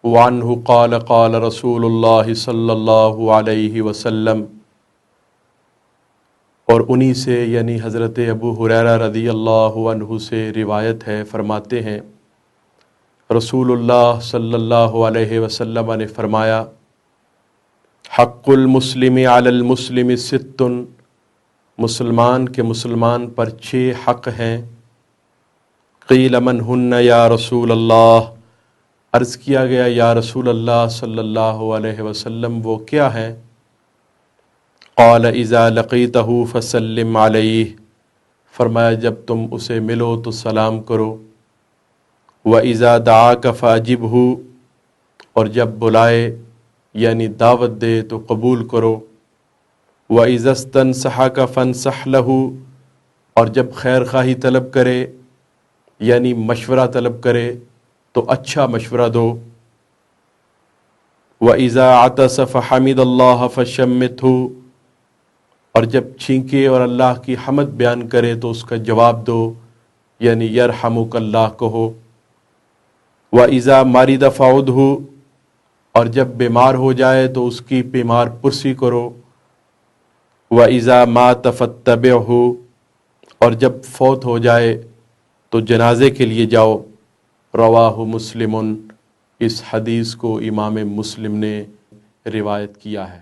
وعنہ قال قال رسول اللہ صلی اللہ علیہ وسلم، اور انہی سے یعنی حضرت ابو ہریرہ رضی اللہ عنہ سے روایت ہے، فرماتے ہیں رسول اللہ صلی اللہ علیہ وسلم نے فرمایا، حق المسلم علی المسلم ست، مسلمان کے مسلمان پر 6 حق ہیں۔ قیل من ہن یا رسول اللہ، عرض کیا گیا یا رسول اللہ صلی اللہ علیہ وسلم وہ کیا ہیں؟ قال اذا لقیتہ فسلم علیہ، فرمایا جب تم اسے ملو تو سلام کرو، وَإِذَا دَعَاكَ فَأَجِبْهُ، اور جب بلائے یعنی دعوت دے تو قبول کرو، وَإِذَا اسْتَنْصَحَكَ فَانْصَحْ لَهُ، اور جب خیر خواہی طلب کرے یعنی مشورہ طلب کرے تو اچھا مشورہ دو، وَإِذَا عَطَسَ فَحَمِدَ اللَّهَ فَشَمِّتْهُ، اور جب چھینکے اور اللہ کی حمد بیان کرے تو اس کا جواب دو یعنی یرحمک اللہ کہو، وَإِذَا مَرِضَ فَعُدْهُ، اور جب بیمار ہو جائے تو اس کی بیمار پرسی کرو، وَإِذَا مَاتَ فَاتَّبِعْهُ، اور جب فوت ہو جائے تو جنازے کے لیے جاؤ۔ رواہ مسلم، اس حدیث کو امام مسلم نے روایت کیا ہے۔